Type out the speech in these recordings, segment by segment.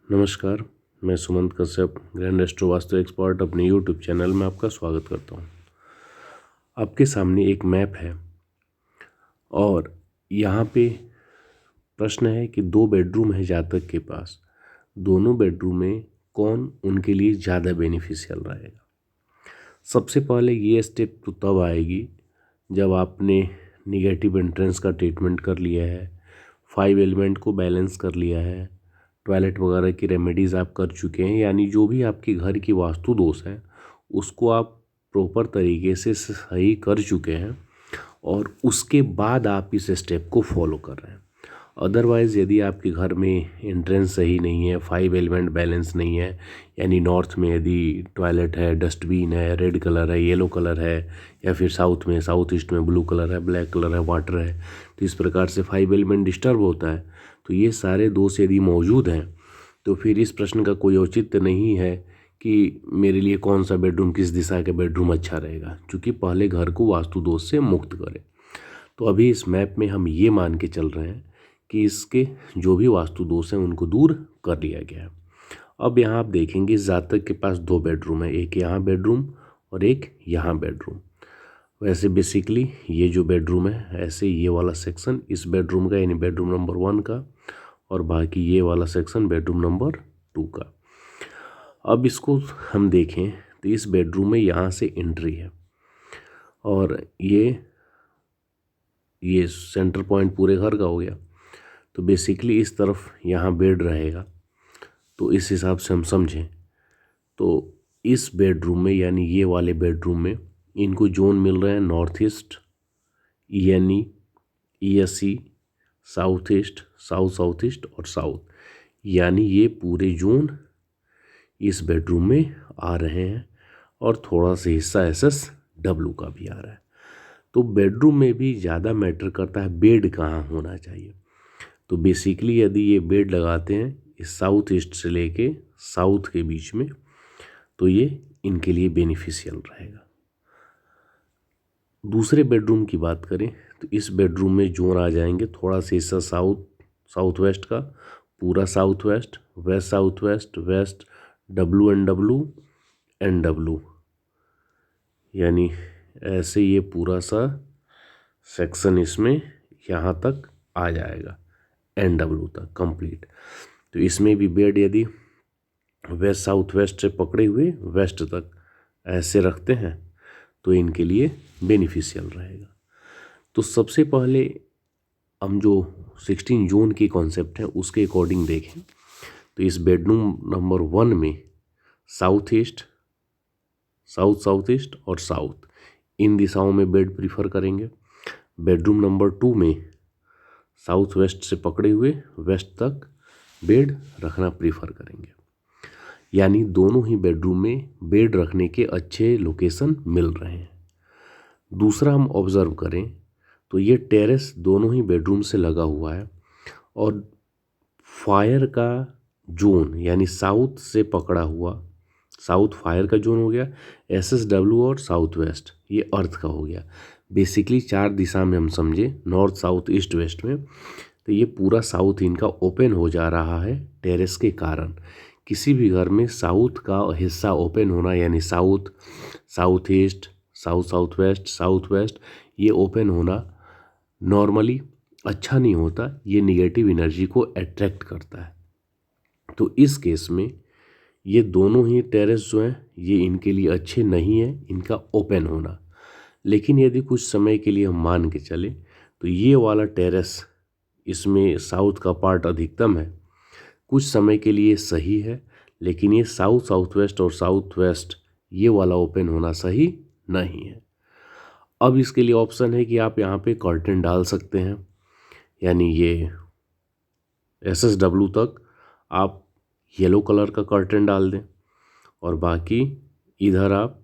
नमस्कार, मैं Sumant Kashyap grand astro vastu expert अपने यूट्यूब चैनल में आपका स्वागत करता हूँ। आपके सामने एक मैप है और यहाँ पे प्रश्न है कि 2 बेडरूम है जातक के पास, दोनों बेडरूम में कौन उनके लिए ज़्यादा बेनिफिशियल रहेगा। सबसे पहले ये स्टेप तो तब आएगी जब आपने निगेटिव एंट्रेंस का ट्रीटमेंट कर लिया है, 5 एलिमेंट को बैलेंस कर लिया है, टॉयलेट वगैरह की रेमेडीज़ आप कर चुके हैं, यानी जो भी आपके घर की वास्तु दोष है उसको आप प्रॉपर तरीके से सही कर चुके हैं और उसके बाद आप इस स्टेप को फॉलो कर रहे हैं। अदरवाइज़ यदि आपके घर में एंट्रेंस सही नहीं है, 5 एलिमेंट बैलेंस नहीं है, यानी नॉर्थ में यदि टॉयलेट है, डस्टबिन है, रेड कलर है, येलो कलर है, या फिर साउथ ईस्ट में ब्लू कलर है, ब्लैक कलर है, वाटर है, तो इस प्रकार से 5 एलिमेंट डिस्टर्ब होता है। तो ये सारे दोष यदि मौजूद हैं तो फिर इस प्रश्न का कोई औचित्य नहीं है कि मेरे लिए कौन सा बेडरूम, किस दिशा का बेडरूम अच्छा रहेगा, क्योंकि पहले घर को वास्तु दोष से मुक्त करें। तो अभी इस मैप में हम ये मान के चल रहे हैं कि इसके जो भी वास्तु दोष हैं उनको दूर कर लिया गया है। अब यहाँ आप देखेंगे इस जातक के पास 2 बेडरूम है, एक यहाँ बेडरूम और एक यहाँ बेडरूम। वैसे बेसिकली ये जो बेडरूम है, ऐसे ये वाला सेक्शन इस बेडरूम का यानी बेडरूम नंबर 1 का, और बाकी ये वाला सेक्शन बेडरूम नंबर 2 का। अब इसको हम देखें तो इस बेडरूम में यहाँ से एंट्री है और ये सेंटर पॉइंट पूरे घर का हो गया। तो बेसिकली इस तरफ यहाँ बेड रहेगा, तो इस हिसाब से हम समझें तो इस बेडरूम में यानी ये वाले बेडरूम में इनको जोन मिल रहे हैं नॉर्थ ईस्ट, यानी ESE, south east, south east और साउथ, यानी ये पूरे जोन इस बेडरूम में आ रहे हैं और थोड़ा सा हिस्सा SSW का भी आ रहा है। तो बेडरूम में भी ज़्यादा मैटर करता है बेड कहाँ होना चाहिए। तो बेसिकली यदि ये बेड लगाते हैं इस साउथ ईस्ट से लेके साउथ के बीच में, तो ये इनके लिए बेनिफिशियल रहेगा। दूसरे बेडरूम की बात करें तो इस बेडरूम में जोन आ जाएंगे थोड़ा सा हिस्सा साउथ वेस्ट का, पूरा south west, west south west, west WNW, यानी ऐसे ये पूरा सा सेक्शन इसमें यहाँ तक आ जाएगा NW तक कंप्लीट। तो इसमें भी बेड यदि वेस्ट साउथ वेस्ट से पकड़े हुए वेस्ट तक ऐसे रखते हैं तो इनके लिए बेनिफिशियल रहेगा। तो सबसे पहले हम जो 16 जोन की कॉन्सेप्ट है उसके अकॉर्डिंग देखें तो इस बेडरूम नंबर 1 में साउथ ईस्ट और साउथ इन दिशाओं में बेड प्रीफर करेंगे। बेडरूम नंबर 2 में साउथ वेस्ट से पकड़े हुए वेस्ट तक बेड रखना प्रीफर करेंगे, यानी दोनों ही बेडरूम में बेड रखने के अच्छे लोकेशन मिल रहे हैं। दूसरा हम ऑब्जर्व करें तो ये टेरेस दोनों ही बेडरूम से लगा हुआ है और फायर का जोन यानी साउथ से पकड़ा हुआ, साउथ फायर का जोन हो गया, SSW और साउथ वेस्ट ये अर्थ का हो गया। बेसिकली 4 दिशा में हम समझे नॉर्थ साउथ ईस्ट वेस्ट में, तो ये पूरा साउथ इनका ओपन हो जा रहा है टेरेस के कारण। किसी भी घर में साउथ का हिस्सा ओपन होना यानी साउथ ईस्ट, साउथ वेस्ट ये ओपन होना नॉर्मली अच्छा नहीं होता, ये निगेटिव एनर्जी को अट्रैक्ट करता है। तो इस केस में ये दोनों ही टेरेस जो हैं ये इनके लिए अच्छे नहीं है इनका ओपन होना। लेकिन यदि कुछ समय के लिए हम मान के चले तो ये वाला टेरेस, इसमें साउथ का पार्ट अधिकतम है, कुछ समय के लिए सही है, लेकिन ये साउथ वेस्ट और साउथ वेस्ट ये वाला ओपन होना सही नहीं है। अब इसके लिए ऑप्शन है कि आप यहाँ पे कर्टन डाल सकते हैं, यानी ये SSW तक आप येलो कलर का कर्टन डाल दें और बाकी इधर आप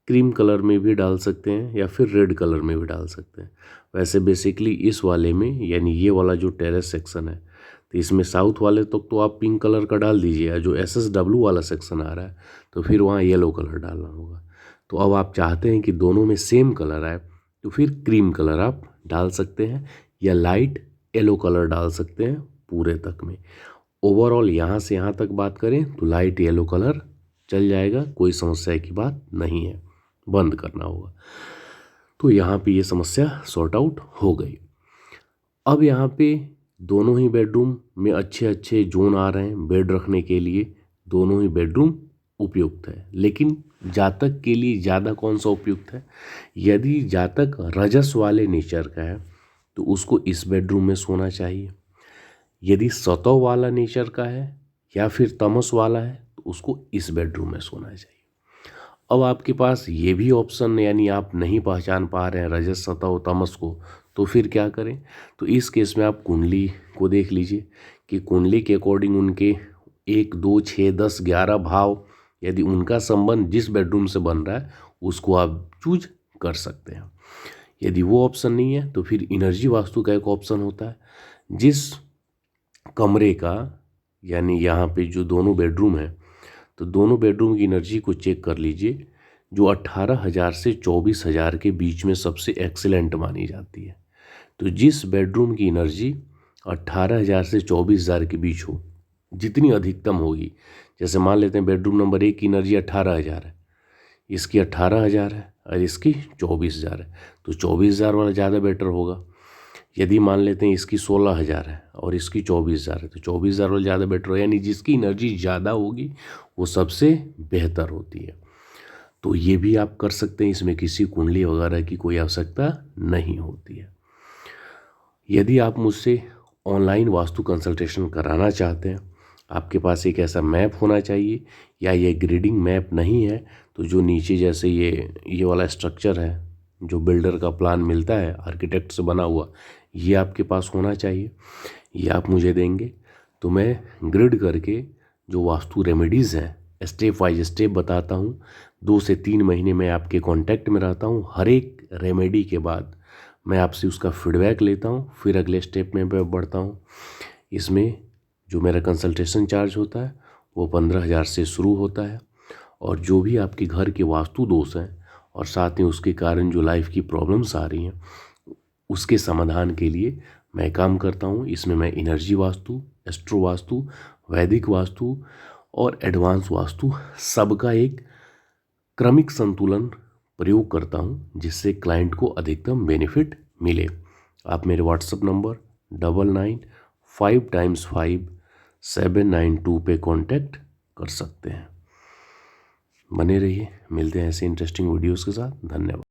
क्रीम कलर में भी डाल सकते हैं या फिर रेड कलर में भी डाल सकते हैं। वैसे बेसिकली इस वाले में यानी ये वाला जो टेरेस सेक्शन है तो इसमें साउथ वाले तक तो आप पिंक कलर का डाल दीजिए, जो SSW वाला सेक्शन आ रहा है तो फिर वहाँ येलो कलर डालना होगा। तो अब आप चाहते हैं कि दोनों में सेम कलर आए तो फिर क्रीम कलर आप डाल सकते हैं या लाइट येलो कलर डाल सकते हैं पूरे तक में। ओवरऑल यहाँ से यहाँ तक बात करें तो लाइट येलो कलर चल जाएगा, कोई समस्या की बात नहीं है, बंद करना होगा। तो यहाँ पे ये समस्या सॉर्ट आउट हो गई। अब यहाँ पे दोनों ही बेडरूम में अच्छे अच्छे जोन आ रहे हैं बेड रखने के लिए, दोनों ही बेडरूम उपयुक्त है। लेकिन जातक के लिए ज़्यादा कौन सा उपयुक्त है? यदि जातक रजस वाले नेचर का है तो उसको इस बेडरूम में सोना चाहिए। यदि सतव वाला नेचर का है या फिर तमस वाला है तो उसको इस बेडरूम में सोना चाहिए। अब आपके पास ये भी ऑप्शन यानी आप नहीं पहचान पा रहे हैं रजस, सतव, तमस को, तो फिर क्या करें? तो इस केस में आप कुंडली को देख लीजिए कि कुंडली के अकॉर्डिंग उनके 1, 2, 6, 10, 11 भाव, यदि उनका संबंध जिस बेडरूम से बन रहा है उसको आप चूज कर सकते हैं। यदि वो ऑप्शन नहीं है तो फिर एनर्जी वास्तु का एक ऑप्शन होता है, जिस कमरे का यानी यहाँ पे जो दोनों बेडरूम है तो दोनों बेडरूम की एनर्जी को चेक कर लीजिए, जो 18,000 से 24,000 के बीच में सबसे एक्सीलेंट मानी जाती है। तो जिस बेडरूम की एनर्जी 18,000 से 24,000 के बीच हो, जितनी अधिकतम होगी, जैसे मान लेते हैं बेडरूम नंबर 1 की एनर्जी 18,000 है, इसकी 18,000 है और इसकी 24,000 है, तो 24,000 वाला ज़्यादा बेटर होगा। यदि मान लेते हैं इसकी 16,000 है और इसकी 24,000 है तो 24,000 वाला ज़्यादा बेटर हो, यानी जिसकी एनर्जी ज़्यादा होगी वो सबसे बेहतर होती है। तो ये भी आप कर सकते हैं, इसमें किसी कुंडली वगैरह की कोई आवश्यकता नहीं होती है। यदि आप मुझसे ऑनलाइन वास्तु कंसल्टेशन कराना चाहते हैं, आपके पास एक ऐसा मैप होना चाहिए या ये ग्रिडिंग मैप नहीं है तो जो नीचे जैसे ये वाला स्ट्रक्चर है जो बिल्डर का प्लान मिलता है आर्किटेक्ट से बना हुआ, ये आपके पास होना चाहिए। ये आप मुझे देंगे तो मैं ग्रिड करके जो वास्तु रेमेडीज़ हैं स्टेप वाइज स्टेप बताता हूँ। 2 से 3 महीने में आपके कांटेक्ट में रहता हूँ। हर एक रेमेडी के बाद मैं आपसे उसका फीडबैक लेता हूँ, फिर अगले स्टेप में मैं बढ़ता हूँ। इसमें जो मेरा कंसल्टेशन चार्ज होता है वो 15,000 से शुरू होता है, और जो भी आपके घर के वास्तु दोष हैं और साथ ही उसके कारण जो लाइफ की प्रॉब्लम्स आ रही हैं उसके समाधान के लिए मैं काम करता हूँ। इसमें मैं एनर्जी वास्तु, एस्ट्रो वास्तु, वैदिक वास्तु और एडवांस वास्तु सबका एक क्रमिक संतुलन प्रयोग करता हूँ जिससे क्लाइंट को अधिकतम बेनिफिट मिले। आप मेरे व्हाट्सएप नंबर 99555792 पे कांटेक्ट कर सकते हैं। बने रहिए, मिलते हैं ऐसे इंटरेस्टिंग वीडियोस के साथ। धन्यवाद।